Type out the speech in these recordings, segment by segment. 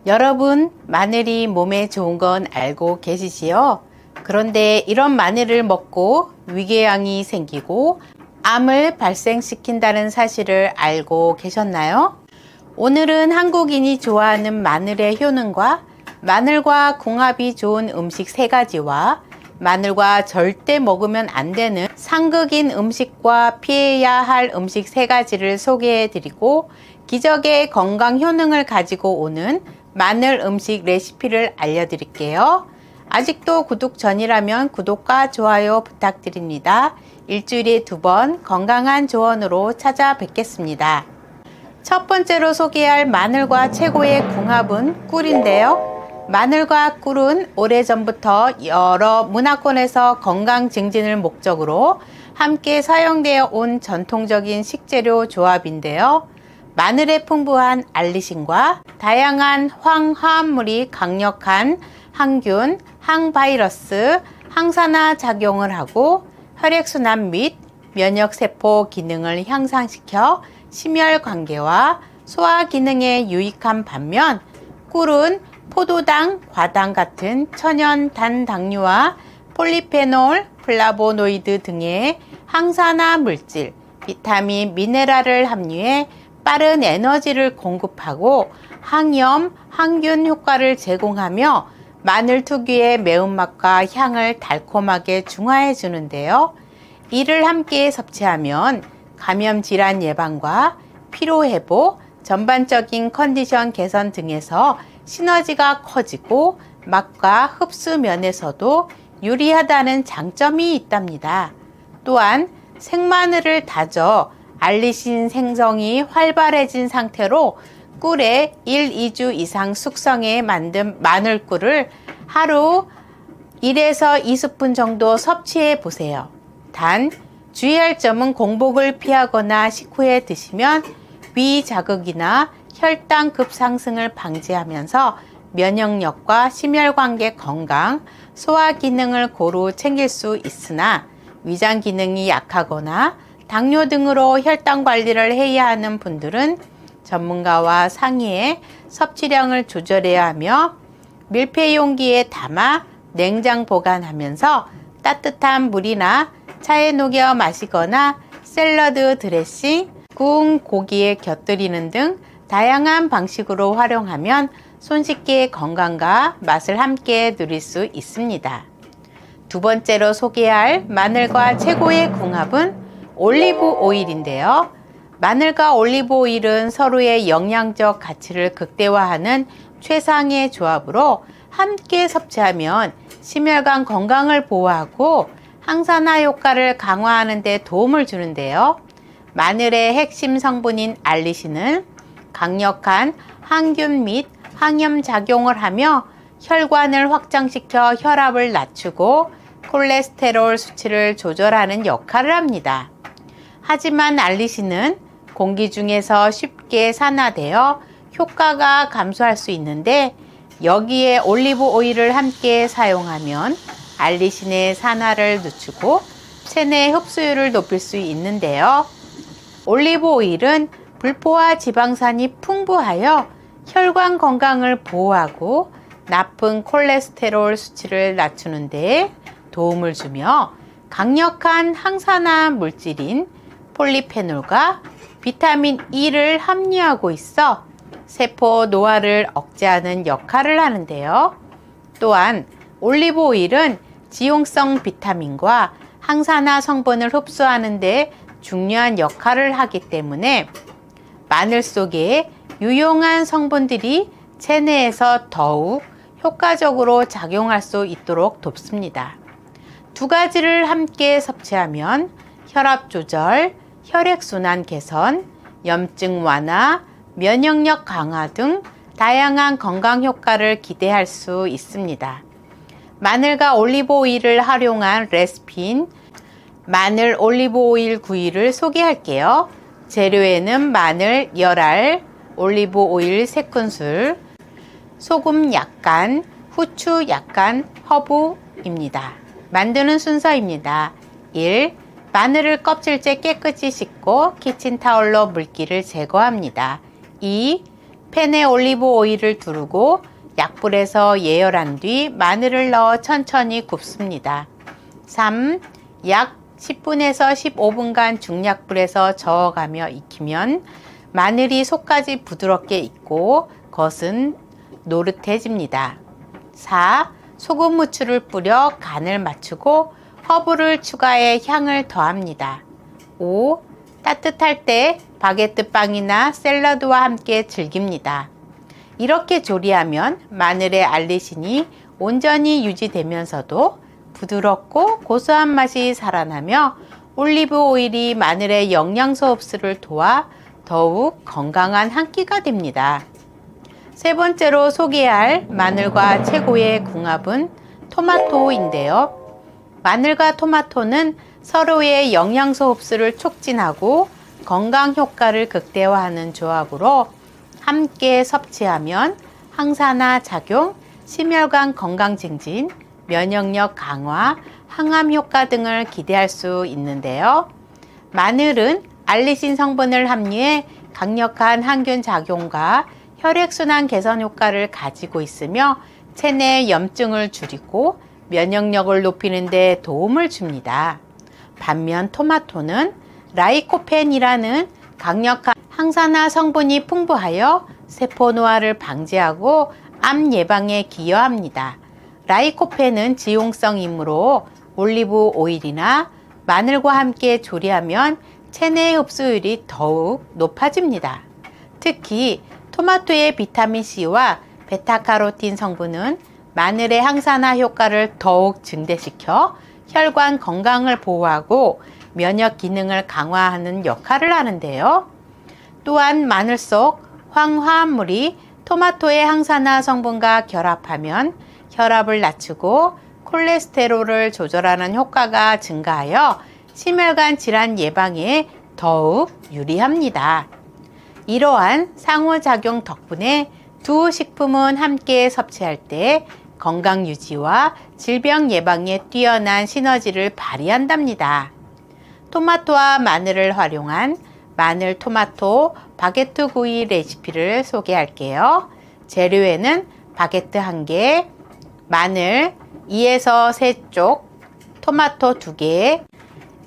여러분, 마늘이 몸에 좋은 건 알고 계시지요? 그런데 이런 마늘을 먹고 위궤양이 생기고 암을 발생시킨다는 사실을 알고 계셨나요? 오늘은 한국인이 좋아하는 마늘의 효능과 마늘과 궁합이 좋은 음식 3가지와 마늘과 절대 먹으면 안 되는 상극인 음식과 피해야 할 음식 3가지를 소개해 드리고 기적의 건강 효능을 가지고 오는 마늘 음식 레시피를 알려드릴게요. 아직도 구독 전이라면 구독과 좋아요 부탁드립니다. 일주일에 2번 건강한 조언으로 찾아뵙겠습니다. 첫 번째로 소개할 마늘과 최고의 궁합은 꿀인데요. 마늘과 꿀은 오래전부터 여러 문화권에서 건강 증진을 목적으로 함께 사용되어 온 전통적인 식재료 조합인데요. 마늘의 풍부한 알리신과 다양한 황화합물이 강력한 항균, 항바이러스, 항산화 작용을 하고 혈액순환 및 면역세포 기능을 향상시켜 심혈관계와 소화 기능에 유익한 반면 꿀은 포도당, 과당 같은 천연 단당류와 폴리페놀, 플라보노이드 등의 항산화 물질, 비타민, 미네랄을 함유해 빠른 에너지를 공급하고 항염, 항균 효과를 제공하며 마늘 특유의 매운맛과 향을 달콤하게 중화해 주는데요. 이를 함께 섭취하면 감염 질환 예방과 피로 회복, 전반적인 컨디션 개선 등에서 시너지가 커지고 맛과 흡수 면에서도 유리하다는 장점이 있답니다. 또한 생마늘을 다져 알리신 생성이 활발해진 상태로 꿀에 1, 2주 이상 숙성해 만든 마늘꿀을 하루 1에서 2스푼 정도 섭취해 보세요. 단 주의할 점은 공복을 피하거나 식후에 드시면 위 자극이나 혈당 급상승을 방지하면서 면역력과 심혈관계 건강, 소화 기능을 고루 챙길 수 있으나 위장 기능이 약하거나 당뇨 등으로 혈당 관리를 해야 하는 분들은 전문가와 상의해 섭취량을 조절해야 하며 밀폐 용기에 담아 냉장 보관하면서 따뜻한 물이나 차에 녹여 마시거나 샐러드 드레싱, 구운 고기에 곁들이는 등 다양한 방식으로 활용하면 손쉽게 건강과 맛을 함께 누릴 수 있습니다. 두 번째로 소개할 마늘과 최고의 궁합은 올리브 오일인데요. 마늘과 올리브 오일은 서로의 영양적 가치를 극대화하는 최상의 조합으로 함께 섭취하면 심혈관 건강을 보호하고 항산화 효과를 강화하는 데 도움을 주는데요. 마늘의 핵심 성분인 알리신은 강력한 항균 및 항염 작용을 하며 혈관을 확장시켜 혈압을 낮추고 콜레스테롤 수치를 조절하는 역할을 합니다. 하지만 알리신은 공기 중에서 쉽게 산화되어 효과가 감소할 수 있는데 여기에 올리브 오일을 함께 사용하면 알리신의 산화를 늦추고 체내 흡수율을 높일 수 있는데요. 올리브 오일은 불포화 지방산이 풍부하여 혈관 건강을 보호하고 나쁜 콜레스테롤 수치를 낮추는 데 도움을 주며 강력한 항산화 물질인 폴리페놀과 비타민 E를 함유하고 있어 세포 노화를 억제하는 역할을 하는데요. 또한 올리브 오일은 지용성 비타민과 항산화 성분을 흡수하는 데 중요한 역할을 하기 때문에 마늘 속에 유용한 성분들이 체내에서 더욱 효과적으로 작용할 수 있도록 돕습니다. 두 가지를 함께 섭취하면 혈압 조절, 혈액순환 개선, 염증 완화, 면역력 강화 등 다양한 건강 효과를 기대할 수 있습니다. 마늘과 올리브 오일을 활용한 레시피인 마늘 올리브 오일 구이를 소개할게요. 재료에는 마늘 10알, 올리브 오일 3큰술, 소금 약간, 후추 약간, 허브입니다. 만드는 순서입니다. 1. 마늘을 껍질째 깨끗이 씻고 키친타올로 물기를 제거합니다. 2. 팬에 올리브 오일을 두르고 약불에서 예열한 뒤 마늘을 넣어 천천히 굽습니다. 3. 약 10분에서 15분간 중약불에서 저어가며 익히면 마늘이 속까지 부드럽게 익고 겉은 노릇해집니다. 4. 소금 후추를 뿌려 간을 맞추고 허브를 추가해 향을 더합니다. 5. 따뜻할 때 바게트 빵이나 샐러드와 함께 즐깁니다. 이렇게 조리하면 마늘의 알리신이 온전히 유지되면서도 부드럽고 고소한 맛이 살아나며 올리브 오일이 마늘의 영양소 흡수를 도와 더욱 건강한 한 끼가 됩니다. 세 번째로 소개할 마늘과 최고의 궁합은 토마토인데요. 마늘과 토마토는 서로의 영양소 흡수를 촉진하고 건강 효과를 극대화하는 조합으로 함께 섭취하면 항산화 작용, 심혈관 건강 증진, 면역력 강화, 항암 효과 등을 기대할 수 있는데요. 마늘은 알리신 성분을 함유해 강력한 항균 작용과 혈액순환 개선 효과를 가지고 있으며 체내 염증을 줄이고 면역력을 높이는 데 도움을 줍니다. 반면 토마토는 라이코펜이라는 강력한 항산화 성분이 풍부하여 세포 노화를 방지하고 암 예방에 기여합니다. 라이코펜은 지용성이므로 올리브 오일이나 마늘과 함께 조리하면 체내 흡수율이 더욱 높아집니다. 특히 토마토의 비타민C와 베타카로틴 성분은 마늘의 항산화 효과를 더욱 증대시켜 혈관 건강을 보호하고 면역 기능을 강화하는 역할을 하는데요. 또한 마늘 속 황화합물이 토마토의 항산화 성분과 결합하면 혈압을 낮추고 콜레스테롤을 조절하는 효과가 증가하여 심혈관 질환 예방에 더욱 유리합니다. 이러한 상호작용 덕분에 두 식품은 함께 섭취할 때 건강 유지와 질병 예방에 뛰어난 시너지를 발휘한답니다. 토마토와 마늘을 활용한 마늘 토마토 바게트 구이 레시피를 소개할게요. 재료에는 바게트 1개, 마늘 2에서 3쪽, 토마토 2개,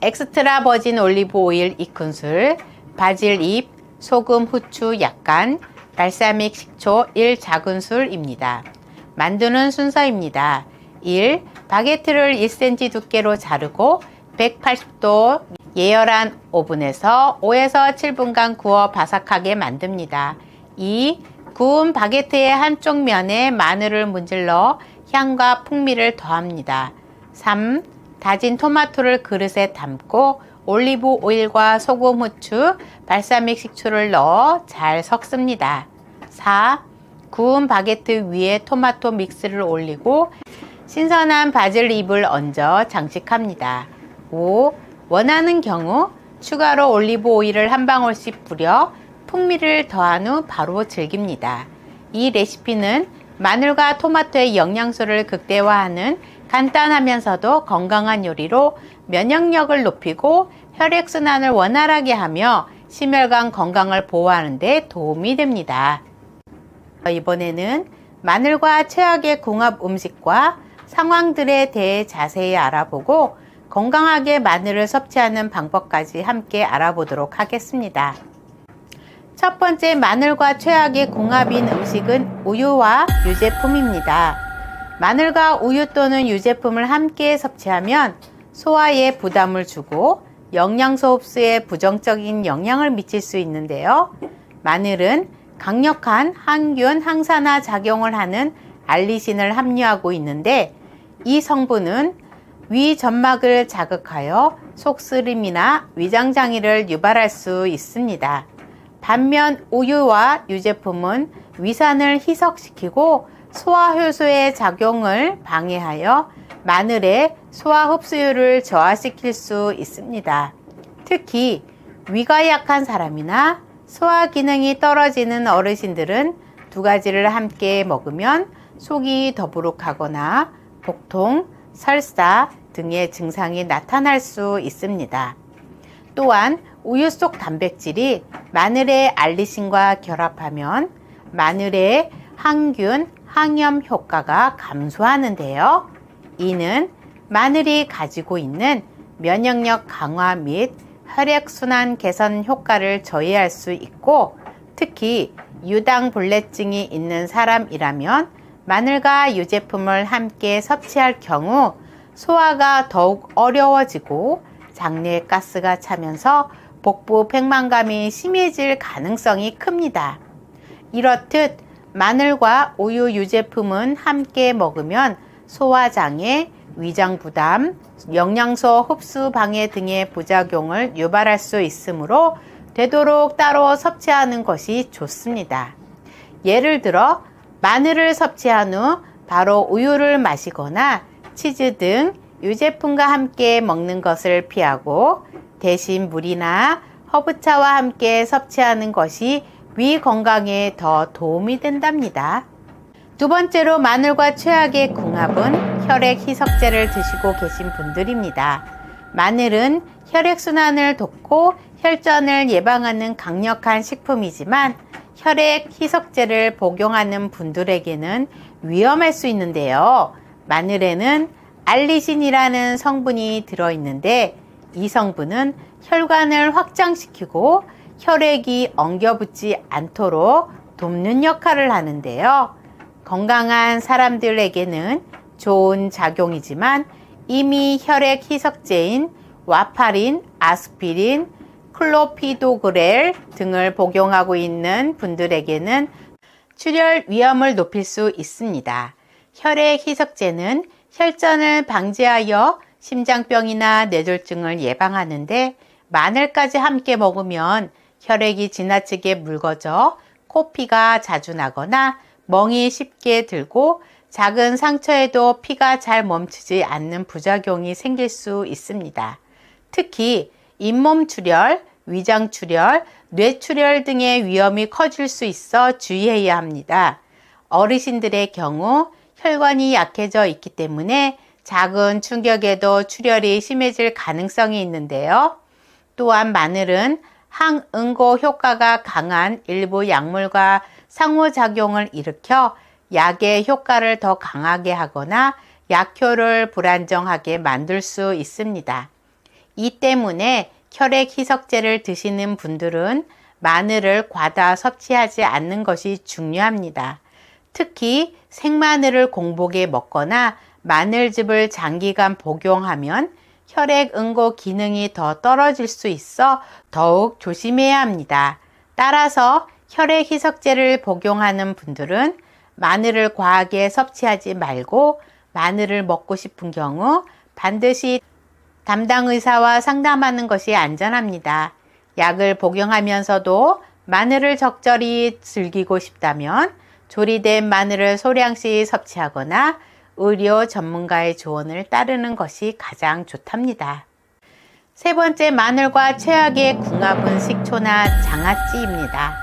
엑스트라 버진 올리브 오일 2큰술, 바질 잎, 소금, 후추 약간, 발사믹 식초 1작은술입니다. 만드는 순서입니다. 1. 바게트를 1cm 두께로 자르고 180도 예열한 오븐에서 5에서 7분간 구워 바삭하게 만듭니다. 2. 구운 바게트의 한쪽 면에 마늘을 문질러 향과 풍미를 더합니다. 3. 다진 토마토를 그릇에 담고 올리브 오일과 소금, 후추, 발사믹 식초를 넣어 잘 섞습니다. 4. 구운 바게트 위에 토마토 믹스를 올리고 신선한 바질 잎을 얹어 장식합니다. 5. 원하는 경우 추가로 올리브 오일을 한 방울씩 뿌려 풍미를 더한 후 바로 즐깁니다. 이 레시피는 마늘과 토마토의 영양소를 극대화하는 간단하면서도 건강한 요리로 면역력을 높이고 혈액순환을 원활하게 하며 심혈관 건강을 보호하는 데 도움이 됩니다. 이번에는 마늘과 최악의 궁합 음식과 상황들에 대해 자세히 알아보고 건강하게 마늘을 섭취하는 방법까지 함께 알아보도록 하겠습니다. 첫 번째 마늘과 최악의 궁합인 음식은 우유와 유제품입니다. 마늘과 우유 또는 유제품을 함께 섭취하면 소화에 부담을 주고 영양소 흡수에 부정적인 영향을 미칠 수 있는데요. 마늘은 강력한 항균, 항산화 작용을 하는 알리신을 함유하고 있는데 이 성분은 위 점막을 자극하여 속쓰림이나 위장장애를 유발할 수 있습니다. 반면 우유와 유제품은 위산을 희석시키고 소화효소의 작용을 방해하여 마늘의 소화 흡수율을 저하시킬 수 있습니다. 특히 위가 약한 사람이나 소화 기능이 떨어지는 어르신들은 두 가지를 함께 먹으면 속이 더부룩하거나 복통, 설사 등의 증상이 나타날 수 있습니다. 또한 우유 속 단백질이 마늘의 알리신과 결합하면 마늘의 항균, 항염 효과가 감소하는데요. 이는 마늘이 가지고 있는 면역력 강화 및 혈액순환 개선 효과를 저해할 수 있고, 특히 유당불내증이 있는 사람이라면 마늘과 유제품을 함께 섭취할 경우 소화가 더욱 어려워지고 장내에 가스가 차면서 복부 백만감이 심해질 가능성이 큽니다. 이렇듯 마늘과 우유 유제품은 함께 먹으면 소화장애, 위장부담, 영양소 흡수 방해 등의 부작용을 유발할 수 있으므로 되도록 따로 섭취하는 것이 좋습니다. 예를 들어 마늘을 섭취한 후 바로 우유를 마시거나 치즈 등 유제품과 함께 먹는 것을 피하고 대신 물이나 허브차와 함께 섭취하는 것이 위 건강에 더 도움이 된답니다. 두 번째로 마늘과 최악의 궁합은 혈액 희석제를 드시고 계신 분들입니다. 마늘은 혈액순환을 돕고 혈전을 예방하는 강력한 식품이지만 혈액 희석제를 복용하는 분들에게는 위험할 수 있는데요. 마늘에는 알리신이라는 성분이 들어있는데 이 성분은 혈관을 확장시키고 혈액이 엉겨붙지 않도록 돕는 역할을 하는데요. 건강한 사람들에게는 좋은 작용이지만 이미 혈액 희석제인 와파린, 아스피린, 클로피도그렐 등을 복용하고 있는 분들에게는 출혈 위험을 높일 수 있습니다. 혈액 희석제는 혈전을 방지하여 심장병이나 뇌졸중을 예방하는데 마늘까지 함께 먹으면 혈액이 지나치게 묽어져 코피가 자주 나거나 멍이 쉽게 들고 작은 상처에도 피가 잘 멈추지 않는 부작용이 생길 수 있습니다. 특히 잇몸 출혈, 위장 출혈, 뇌 출혈 등의 위험이 커질 수 있어 주의해야 합니다. 어르신들의 경우 혈관이 약해져 있기 때문에 작은 충격에도 출혈이 심해질 가능성이 있는데요. 또한 마늘은 항응고 효과가 강한 일부 약물과 상호작용을 일으켜 약의 효과를 더 강하게 하거나 약효를 불안정하게 만들 수 있습니다. 이 때문에 혈액 희석제를 드시는 분들은 마늘을 과다 섭취하지 않는 것이 중요합니다. 특히 생마늘을 공복에 먹거나 마늘즙을 장기간 복용하면 혈액 응고 기능이 더 떨어질 수 있어 더욱 조심해야 합니다. 따라서 혈액 희석제를 복용하는 분들은 마늘을 과하게 섭취하지 말고 마늘을 먹고 싶은 경우 반드시 담당 의사와 상담하는 것이 안전합니다. 약을 복용하면서도 마늘을 적절히 즐기고 싶다면 조리된 마늘을 소량씩 섭취하거나 의료 전문가의 조언을 따르는 것이 가장 좋답니다. 세 번째, 마늘과 최악의 궁합은 식초나 장아찌입니다.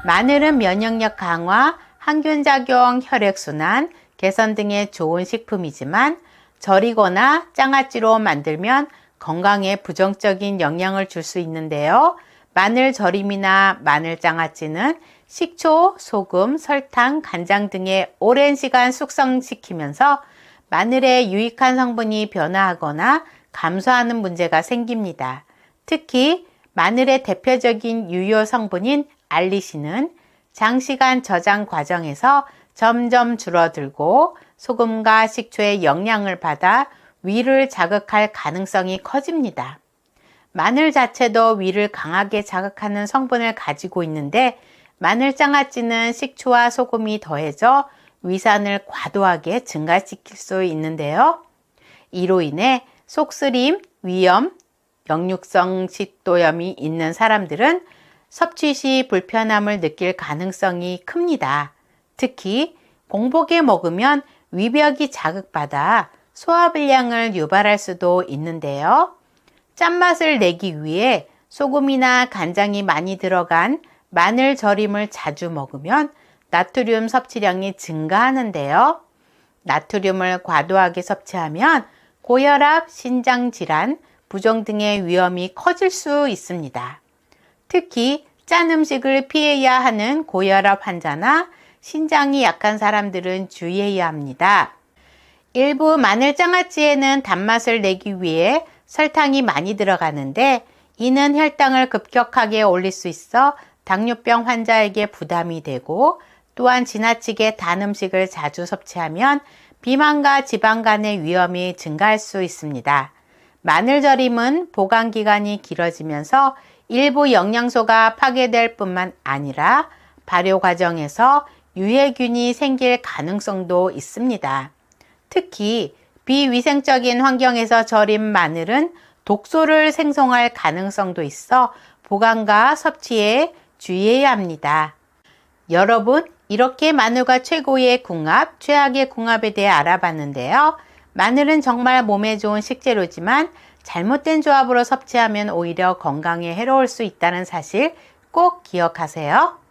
마늘은 면역력 강화, 항균작용, 혈액순환, 개선 등의 좋은 식품이지만 절이거나 장아찌로 만들면 건강에 부정적인 영향을 줄 수 있는데요. 마늘 절임이나 마늘 장아찌는 식초, 소금, 설탕, 간장 등의 오랜 시간 숙성시키면서 마늘의 유익한 성분이 변화하거나 감소하는 문제가 생깁니다. 특히 마늘의 대표적인 유효 성분인 알리신은 장시간 저장 과정에서 점점 줄어들고 소금과 식초의 영향을 받아 위를 자극할 가능성이 커집니다. 마늘 자체도 위를 강하게 자극하는 성분을 가지고 있는데 마늘 장아찌는 식초와 소금이 더해져 위산을 과도하게 증가시킬 수 있는데요. 이로 인해 속쓰림, 위염, 역류성 식도염이 있는 사람들은 섭취 시 불편함을 느낄 가능성이 큽니다. 특히 공복에 먹으면 위벽이 자극받아 소화불량을 유발할 수도 있는데요. 짠맛을 내기 위해 소금이나 간장이 많이 들어간 마늘 절임을 자주 먹으면 나트륨 섭취량이 증가하는데요. 나트륨을 과도하게 섭취하면 고혈압, 신장질환, 부종 등의 위험이 커질 수 있습니다. 특히 짠 음식을 피해야 하는 고혈압 환자나 신장이 약한 사람들은 주의해야 합니다. 일부 마늘 장아찌에는 단맛을 내기 위해 설탕이 많이 들어가는데 이는 혈당을 급격하게 올릴 수 있어 당뇨병 환자에게 부담이 되고 또한 지나치게 단 음식을 자주 섭취하면 비만과 지방 간의 위험이 증가할 수 있습니다. 마늘절임은 보관 기간이 길어지면서 일부 영양소가 파괴될 뿐만 아니라 발효 과정에서 유해균이 생길 가능성도 있습니다. 특히 비위생적인 환경에서 절인 마늘은 독소를 생성할 가능성도 있어 보관과 섭취에 주의해야 합니다. 여러분, 이렇게 마늘과 최고의 궁합, 최악의 궁합에 대해 알아봤는데요. 마늘은 정말 몸에 좋은 식재료지만 잘못된 조합으로 섭취하면 오히려 건강에 해로울 수 있다는 사실 꼭 기억하세요.